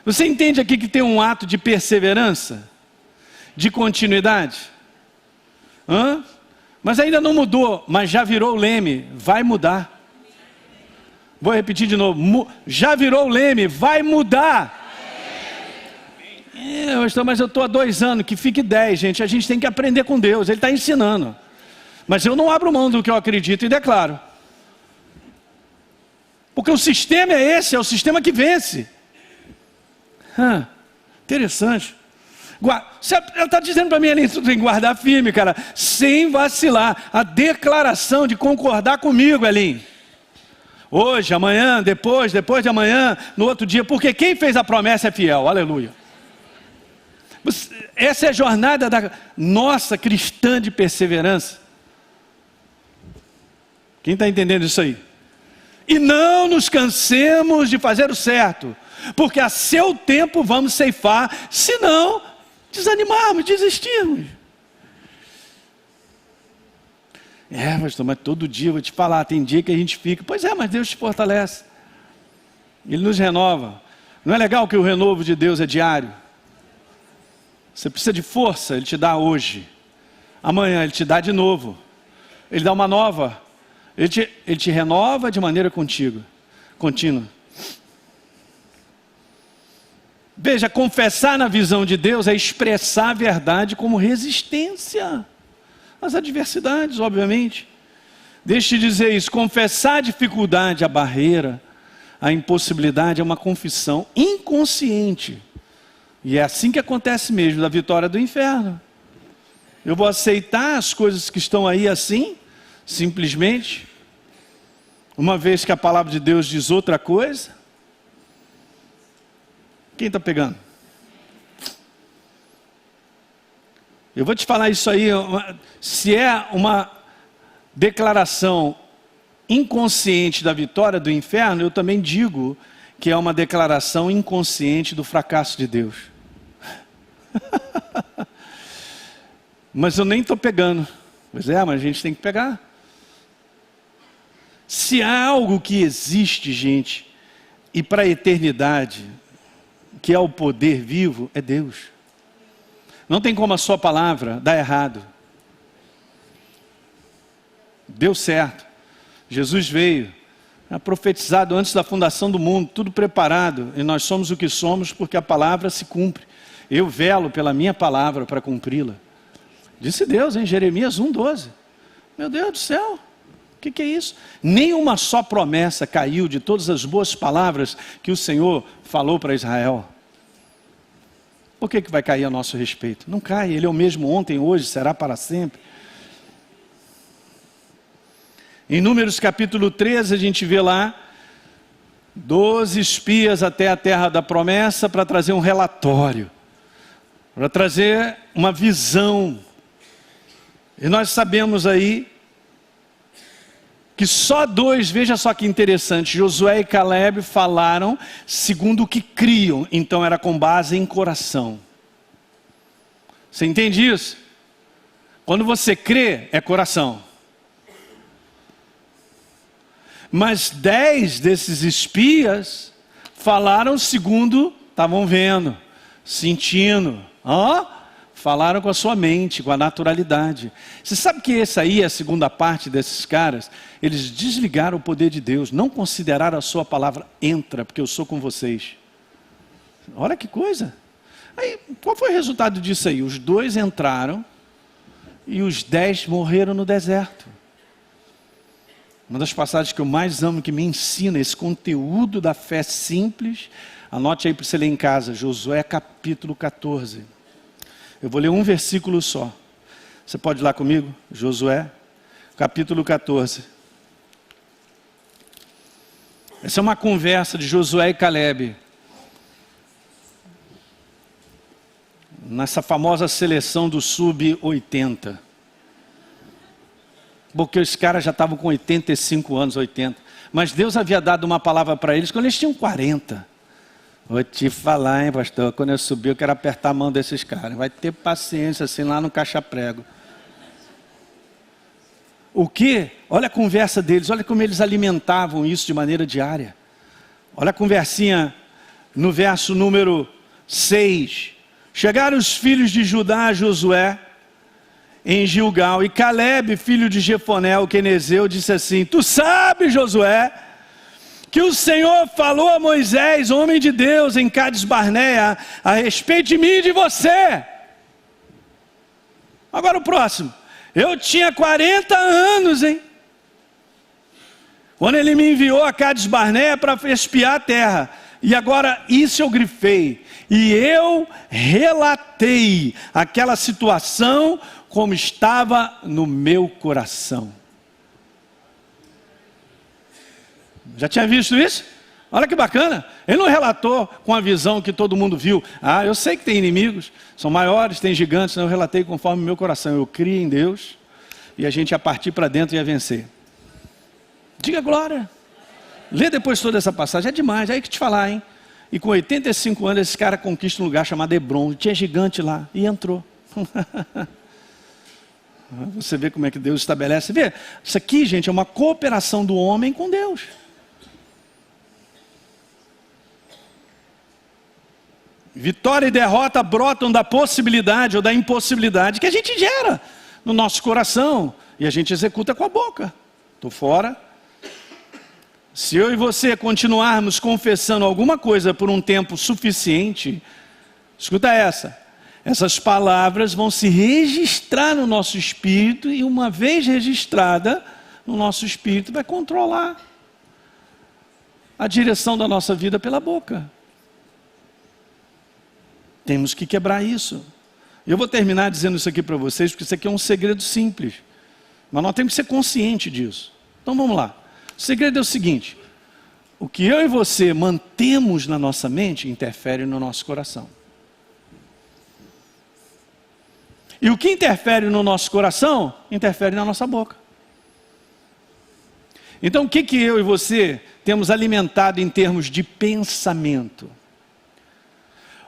Você entende aqui que tem um ato de perseverança? De continuidade? Mas ainda não mudou, mas já virou o leme, vai mudar. Vou repetir de novo, já virou o leme, vai mudar. Mas eu estou há 2 anos, que fique 10, gente. A gente tem que aprender com Deus, Ele está ensinando. Mas eu não abro mão do que eu acredito e declaro. Porque o sistema é esse, é o sistema que vence. Interessante. Ela está dizendo para mim ali, tu tem que guardar firme, cara, sem vacilar. A declaração de concordar comigo, Elim. Hoje, amanhã, depois de amanhã, no outro dia, porque quem fez a promessa é fiel, aleluia. Essa é a jornada da nossa cristã de perseverança. Quem está entendendo isso aí? E não nos cansemos de fazer o certo, porque a seu tempo vamos ceifar, se não desanimarmos, desistirmos. Pastor, mas todo dia eu vou te falar, tem dia que a gente fica, pois é, mas Deus te fortalece, Ele nos renova. Não é legal que o renovo de Deus é diário? Você precisa de força, Ele te dá hoje, amanhã Ele te dá de novo, Ele dá uma nova, Ele te renova de maneira contínua. Veja, confessar na visão de Deus é expressar a verdade como resistência às adversidades, obviamente. Deixe de dizer isso, confessar a dificuldade, a barreira, a impossibilidade é uma confissão inconsciente. E é assim que acontece mesmo, da vitória do inferno. Eu vou aceitar as coisas que estão aí assim, simplesmente, uma vez que a palavra de Deus diz outra coisa. Quem está pegando? Eu vou te falar isso aí, se é uma declaração inconsciente da vitória do inferno, eu também digo que é uma declaração inconsciente do fracasso de Deus. Mas eu nem estou pegando. Pois é, mas a gente tem que pegar. Se há algo que existe, gente, e para a eternidade, que é o poder vivo, é Deus. Não tem como a sua palavra dar errado. Deu certo. Jesus veio, profetizado antes da fundação do mundo, tudo preparado, e nós somos o que somos porque a palavra se cumpre. Eu velo pela minha palavra para cumpri-la. Disse Deus em Jeremias 1,12. Meu Deus do céu, o que é isso? Nenhuma só promessa caiu de todas as boas palavras que o Senhor falou para Israel. Por que vai cair a nosso respeito? Não cai, Ele é o mesmo ontem, hoje, será para sempre. Em Números capítulo 13, a gente vê lá 12 espias até a terra da promessa para trazer um relatório, para trazer uma visão. E nós sabemos aí que só 2, veja só que interessante, Josué e Caleb falaram segundo o que criam, então era com base em coração. Você entende isso? Quando você crê, é coração. Mas 10 desses espias falaram segundo estavam vendo, sentindo, falaram com a sua mente, com a naturalidade. Você sabe que essa aí é a segunda parte desses caras? Eles desligaram o poder de Deus, não consideraram a sua palavra, entra, porque eu sou com vocês. Olha que coisa. Aí, qual foi o resultado disso aí? Os 2 entraram e os 10 morreram no deserto. Uma das passagens que eu mais amo, que me ensina esse conteúdo da fé simples, anote aí para você ler em casa, Josué capítulo 14. Eu vou ler um versículo só. Você pode ir lá comigo? Josué, capítulo 14. Essa é uma conversa de Josué e Caleb. Nessa famosa seleção do sub-80. Porque os caras já estavam com 85 anos, 80. Mas Deus havia dado uma palavra para eles quando eles tinham 40. Vou te falar, hein, pastor, quando eu subir eu quero apertar a mão desses caras. Vai ter paciência, assim, lá no caixa-prego. O quê? Olha a conversa deles, olha como eles alimentavam isso de maneira diária. Olha a conversinha no verso número 6. Chegaram os filhos de Judá a Josué em Gilgal, e Caleb, filho de Jefoné, o quenezeu, disse assim: tu sabes, Josué, que o Senhor falou a Moisés, homem de Deus, em Cades Barneia, a respeito de mim e de você. Agora o próximo. Eu tinha 40 anos, hein? Quando ele me enviou a Cades Barneia para espiar a terra. E agora isso eu grifei. E eu relatei aquela situação como estava no meu coração. Já tinha visto isso? Olha que bacana. Ele não relatou com a visão que todo mundo viu. Eu sei que tem inimigos, são maiores, tem gigantes. Eu relatei conforme o meu coração. Eu criei em Deus e a gente ia partir para dentro e ia vencer. Diga glória. Lê depois toda essa passagem, é demais, é aí que te falar, hein? E com 85 anos esse cara conquista um lugar chamado Hebron. Tinha gigante lá e entrou. Você vê como é que Deus estabelece. Vê, isso aqui, gente, é uma cooperação do homem com Deus. Vitória e derrota brotam da possibilidade ou da impossibilidade que a gente gera no nosso coração. E a gente executa com a boca. Estou fora. Se eu e você continuarmos confessando alguma coisa por um tempo suficiente, escuta essas palavras vão se registrar no nosso espírito, e uma vez registrada no nosso espírito, vai controlar a direção da nossa vida pela boca. Temos que quebrar isso. Eu vou terminar dizendo isso aqui para vocês, porque isso aqui é um segredo simples, mas nós temos que ser conscientes disso. Então vamos lá. O segredo é o seguinte: o que eu e você mantemos na nossa mente interfere no nosso coração. E o que interfere no nosso coração, interfere na nossa boca. Então o que eu e você temos alimentado em termos de pensamento?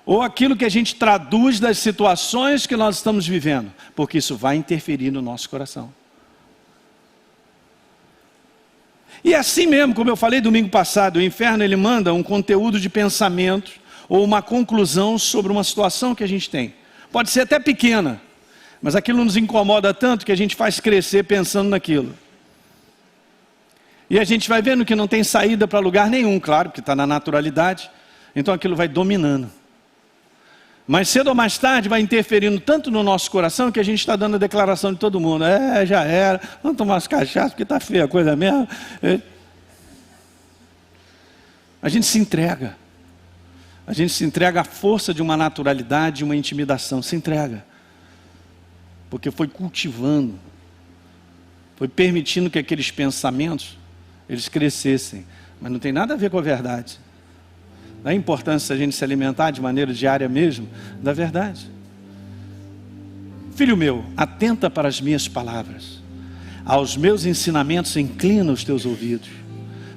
Ou aquilo que a gente traduz das situações que nós estamos vivendo, porque isso vai interferir no nosso coração. E assim mesmo, como eu falei domingo passado, o inferno ele manda um conteúdo de pensamento ou uma conclusão sobre uma situação que a gente tem. Pode ser até pequena, mas aquilo nos incomoda tanto que a gente faz crescer pensando naquilo. E a gente vai vendo que não tem saída para lugar nenhum, claro, porque está na naturalidade, então aquilo vai dominando. Mas cedo ou mais tarde vai interferindo tanto no nosso coração que a gente está dando a declaração de todo mundo. Já era, vamos tomar umas cachaças porque está feia a coisa mesmo. A gente se entrega. A gente se entrega à força de uma naturalidade, de uma intimidação. Se entrega. Porque foi cultivando. Foi permitindo que aqueles pensamentos, eles crescessem. Mas não tem nada a ver com a verdade. Não é importância a gente se alimentar de maneira diária mesmo da verdade. Filho meu, atenta para as minhas palavras. Aos meus ensinamentos inclina os teus ouvidos.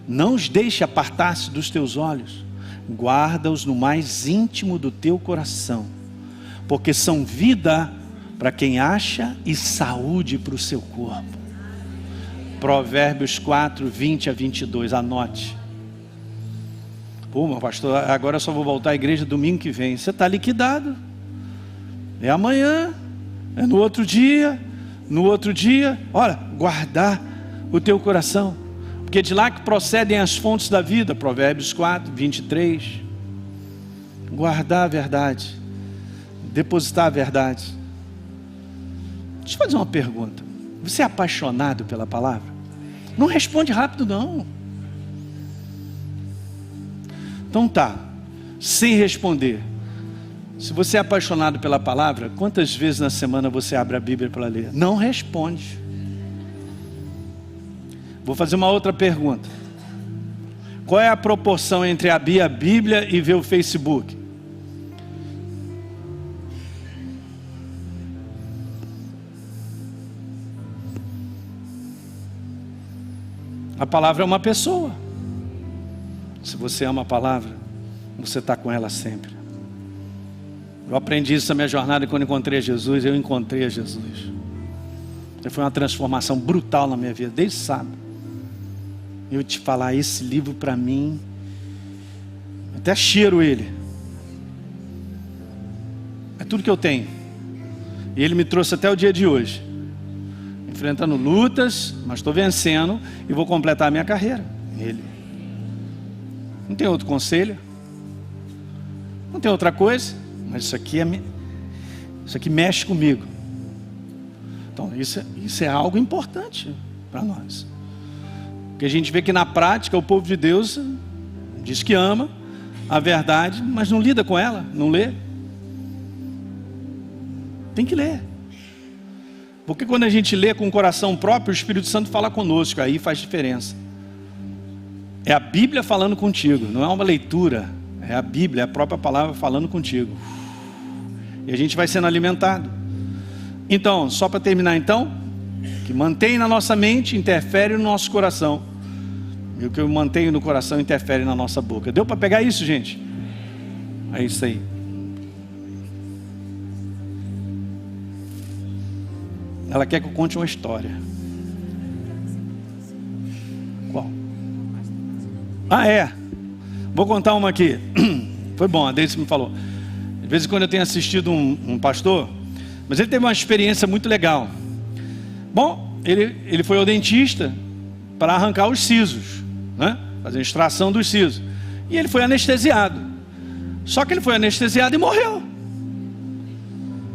Não os deixe apartar-se dos teus olhos. Guarda-os no mais íntimo do teu coração. Porque são vida para quem acha e saúde para o seu corpo. Provérbios 4, 20 a 22. Anote. Pô, meu pastor, agora eu só vou voltar à igreja domingo que vem. Você está liquidado. É amanhã, é no outro dia. Olha, guardar o teu coração. Porque de lá que procedem as fontes da vida. Provérbios 4, 23. Guardar a verdade. Depositar a verdade. Deixa eu fazer uma pergunta. Você é apaixonado pela palavra? Não responde rápido não. Então tá, sem responder. Se você é apaixonado pela palavra, quantas vezes na semana você abre a Bíblia para ler? Não responde. Vou fazer uma outra pergunta. Qual é a proporção entre abrir a Bíblia e ver o Facebook? A palavra é uma pessoa. Se você ama a palavra, você está com ela sempre. Eu aprendi isso na minha jornada quando encontrei a Jesus. Eu encontrei a Jesus. Foi uma transformação brutal na minha vida, desde sábado. Eu te falar, esse livro para mim, até cheiro ele. É tudo que eu tenho. E ele me trouxe até o dia de hoje. Enfrentando lutas, mas estou vencendo e vou completar a minha carreira. Ele. Não tem outro conselho, não tem outra coisa, mas isso aqui mexe comigo. Então isso é algo importante para nós, porque a gente vê que na prática o povo de Deus diz que ama a verdade, mas não lida com ela, não lê. Tem que ler, porque quando a gente lê com o coração próprio, o Espírito Santo fala conosco, aí faz diferença. É a Bíblia falando contigo, não é uma leitura, é a Bíblia, é a própria palavra falando contigo. E a gente vai sendo alimentado. Então, só para terminar então, que mantém na nossa mente, interfere no nosso coração. E o que eu mantenho no coração interfere na nossa boca. Deu para pegar isso, gente? É isso aí. Ela quer que eu conte uma história. Qual? Vou contar uma aqui. Foi bom, a Deise me falou. De vez em quando eu tenho assistido um pastor, mas ele teve uma experiência muito legal. Bom, ele foi ao dentista para arrancar os sisos, né? fazer extração dos sisos. E ele foi anestesiado. Só que ele foi anestesiado e morreu.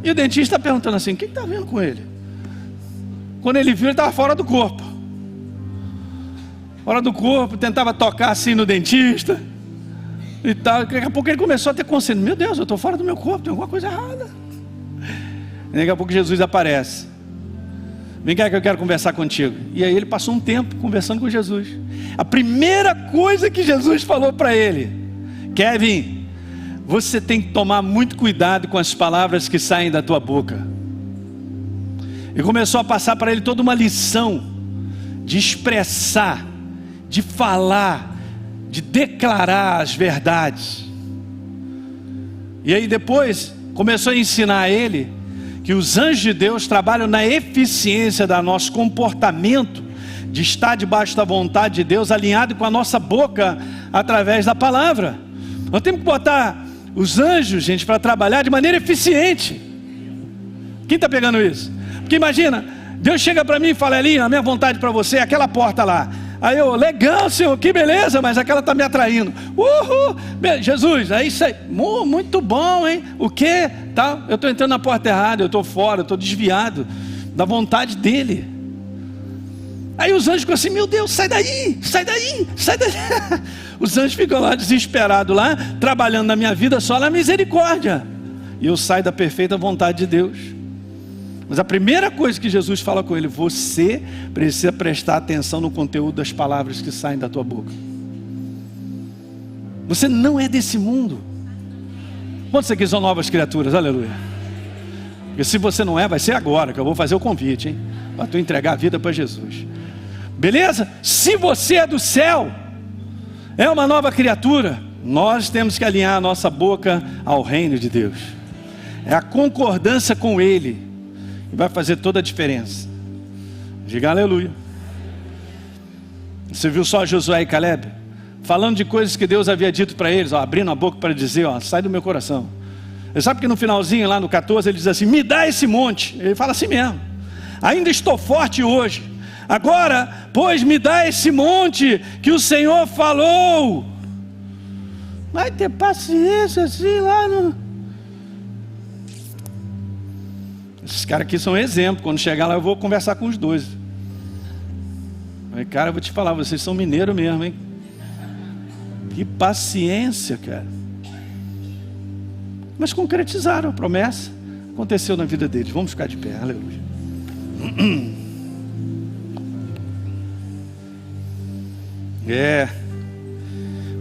E o dentista perguntando assim: o que está vendo com ele? Quando ele viu, ele estava fora do corpo. Fora do corpo, tentava tocar assim no dentista e tal. Daqui a pouco ele começou a ter consciência: meu Deus, eu estou fora do meu corpo, tem alguma coisa errada. E daqui a pouco Jesus aparece: vem cá que eu quero conversar contigo. E aí ele passou um tempo conversando com Jesus. A primeira coisa que Jesus falou para ele: Kevin, você tem que tomar muito cuidado com as palavras que saem da tua boca. E começou a passar para ele toda uma lição de expressar, de falar, de declarar as verdades. E aí depois começou a ensinar a ele que os anjos de Deus trabalham na eficiência do nosso comportamento, de estar debaixo da vontade de Deus, alinhado com a nossa boca, através da palavra. Nós temos que botar os anjos, gente, para trabalhar de maneira eficiente. Quem está pegando isso? Porque imagina, Deus chega para mim e fala: Elinho, a minha vontade para você é aquela porta lá. Aí eu: legal, Senhor, que beleza, mas aquela está me atraindo. Uhul, Jesus, aí isso aí, muito bom, hein? O que? Tá, eu estou entrando na porta errada, eu estou fora, eu estou desviado da vontade dele. Aí os anjos ficam assim: meu Deus, sai daí, sai daí, sai daí. Os anjos ficam lá desesperados, lá, trabalhando na minha vida só na misericórdia. E eu saio da perfeita vontade de Deus. Mas a primeira coisa que Jesus fala com ele: você precisa prestar atenção no conteúdo das palavras que saem da tua boca. Você não é desse mundo. Quantos aqui são novas criaturas? Aleluia. Porque se você não é, vai ser agora que eu vou fazer o convite, hein? Para tu entregar a vida para Jesus. Beleza? Se você é do céu, é uma nova criatura, nós temos que alinhar a nossa boca ao reino de Deus. É a concordância com Ele que vai fazer toda a diferença. Diga aleluia. Você viu só Josué e Caleb falando de coisas que Deus havia dito para eles, ó, abrindo a boca para dizer: ó, sai do meu coração. Você sabe que no finalzinho, lá no 14, ele diz assim: me dá esse monte. Ele fala assim mesmo: ainda estou forte hoje. Agora, pois, me dá esse monte que o Senhor falou. Vai ter paciência assim lá no... Esses caras aqui são exemplo. Quando chegar lá eu vou conversar com os dois. Mas, cara, eu vou te falar, vocês são mineiros mesmo, hein? Que paciência, cara. Mas concretizaram a promessa. Aconteceu na vida deles. Vamos ficar de pé, aleluia.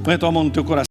Põe a tua mão no teu coração.